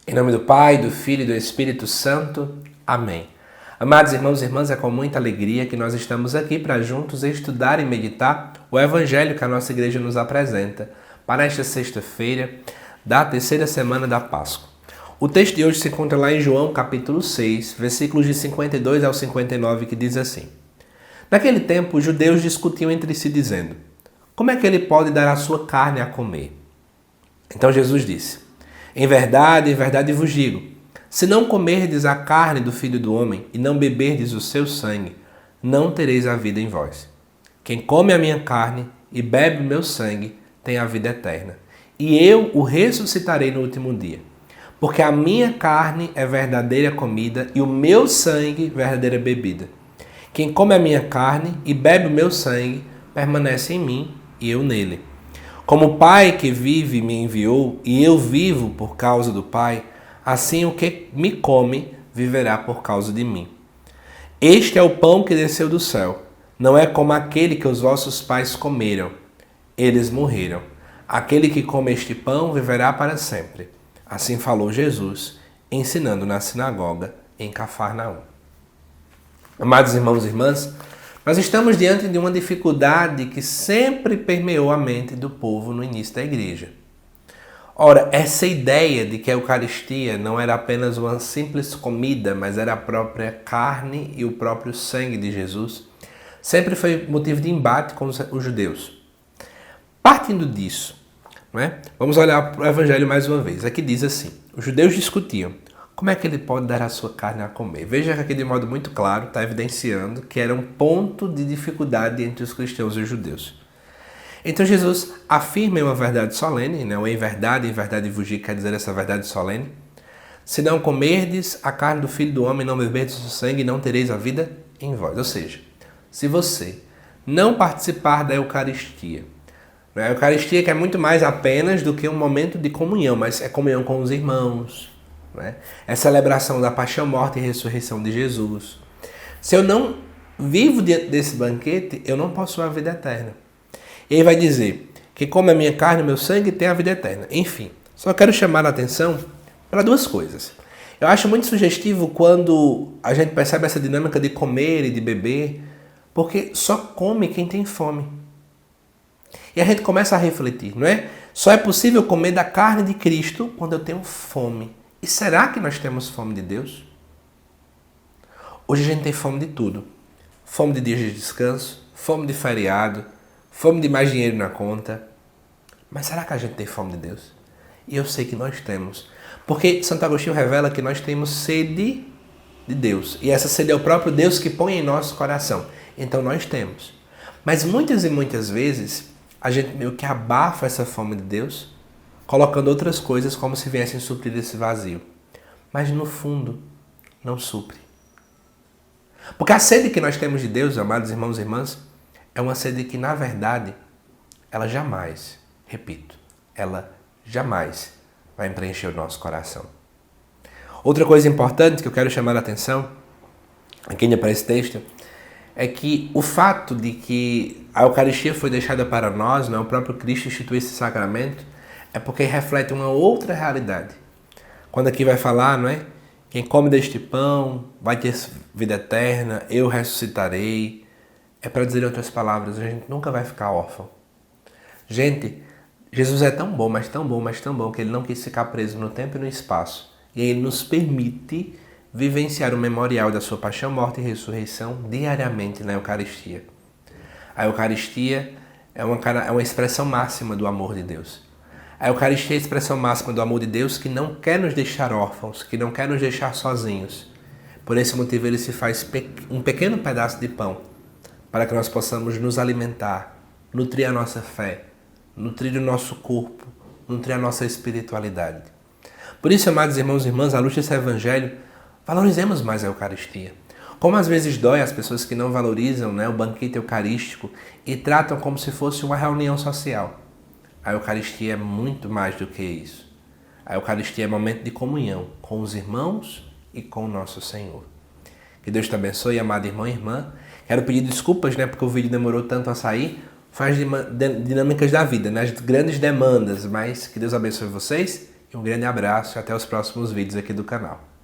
Em nome do Pai, do Filho e do Espírito Santo. Amém. Amados irmãos e irmãs, é com muita alegria que nós estamos aqui para juntos estudar e meditar o Evangelho que a nossa igreja nos apresenta para esta sexta-feira da terceira semana da Páscoa. O texto de hoje se encontra lá em João capítulo 6, versículos de 52 ao 59, que diz assim: Naquele tempo, os judeus discutiam entre si, dizendo: Como é que ele pode dar a sua carne a comer? Então Jesus disse: em verdade vos digo, se não comerdes a carne do Filho do Homem e não beberdes o seu sangue, não tereis a vida em vós. Quem come a minha carne e bebe o meu sangue tem a vida eterna, e eu o ressuscitarei no último dia. Porque a minha carne é verdadeira comida e o meu sangue verdadeira bebida. Quem come a minha carne e bebe o meu sangue permanece em mim e eu nele. Como o Pai que vive me enviou e eu vivo por causa do Pai, assim o que me come viverá por causa de mim. Este é o pão que desceu do céu, não é como aquele que os vossos pais comeram. Eles morreram. Aquele que come este pão viverá para sempre. Assim falou Jesus, ensinando na sinagoga em Cafarnaum. Amados irmãos e irmãs, nós estamos diante de uma dificuldade que sempre permeou a mente do povo no início da igreja. Ora, essa ideia de que a Eucaristia não era apenas uma simples comida, mas era a própria carne e o próprio sangue de Jesus, sempre foi motivo de embate com os judeus. Partindo disso, vamos olhar para o Evangelho mais uma vez. Aqui diz assim: os judeus discutiam. Como é que ele pode dar a sua carne a comer? Veja que aqui de modo muito claro está evidenciando que era um ponto de dificuldade entre os cristãos e os judeus. Então Jesus afirma uma verdade solene, ou em verdade vos digo, quer dizer essa verdade solene. Se não comerdes a carne do Filho do Homem e não beberdes o sangue, não tereis a vida em vós. Ou seja, se você não participar da Eucaristia, a Eucaristia que é muito mais apenas do que um momento de comunhão, mas é comunhão com os irmãos, é celebração da paixão, morte e ressurreição de Jesus. Se eu não vivo diante desse banquete, eu não possuo a vida eterna. E ele vai dizer que come a minha carne e meu sangue tem a vida eterna. Enfim, só quero chamar a atenção para duas coisas. Eu acho muito sugestivo quando a gente percebe essa dinâmica de comer e de beber, porque só come quem tem fome. E a gente começa a refletir, Só é possível comer da carne de Cristo quando eu tenho fome. E será que nós temos fome de Deus? Hoje a gente tem fome de tudo. Fome de dias de descanso, fome de feriado, fome de mais dinheiro na conta. Mas será que a gente tem fome de Deus? E eu sei que nós temos. Porque Santo Agostinho revela que nós temos sede de Deus. E essa sede é o próprio Deus que põe em nosso coração. Então nós temos. Mas muitas e muitas vezes a gente meio que abafa essa fome de Deus, colocando outras coisas como se viessem suprir esse vazio. Mas no fundo, não supre. Porque a sede que nós temos de Deus, amados irmãos e irmãs, é uma sede que, na verdade, ela jamais vai preencher o nosso coração. Outra coisa importante que eu quero chamar a atenção, aqui para esse texto, é que o fato de que a Eucaristia foi deixada para nós, o próprio Cristo instituiu esse sacramento, é porque reflete uma outra realidade. Quando aqui vai falar, quem come deste pão vai ter vida eterna, eu ressuscitarei. É para dizer em outras palavras, a gente nunca vai ficar órfão. Gente, Jesus é tão bom, mas tão bom, mas tão bom, que ele não quis ficar preso no tempo e no espaço. E ele nos permite vivenciar o memorial da sua paixão, morte e ressurreição diariamente na Eucaristia. A Eucaristia é uma expressão máxima do amor de Deus. A Eucaristia é a expressão máxima do amor de Deus que não quer nos deixar órfãos, que não quer nos deixar sozinhos. Por esse motivo ele se faz um pequeno pedaço de pão para que nós possamos nos alimentar, nutrir a nossa fé, nutrir o nosso corpo, nutrir a nossa espiritualidade. Por isso, amados irmãos e irmãs, à luz desse Evangelho, valorizemos mais a Eucaristia. Como às vezes dói as pessoas que não valorizam o banquete eucarístico e tratam como se fosse uma reunião social. A Eucaristia é muito mais do que isso. A Eucaristia é momento de comunhão com os irmãos e com o nosso Senhor. Que Deus te abençoe, amado irmão e irmã. Quero pedir desculpas, porque o vídeo demorou tanto a sair. Faz dinâmicas da vida, as grandes demandas. Mas que Deus abençoe vocês Um grande abraço e até os próximos vídeos aqui do canal.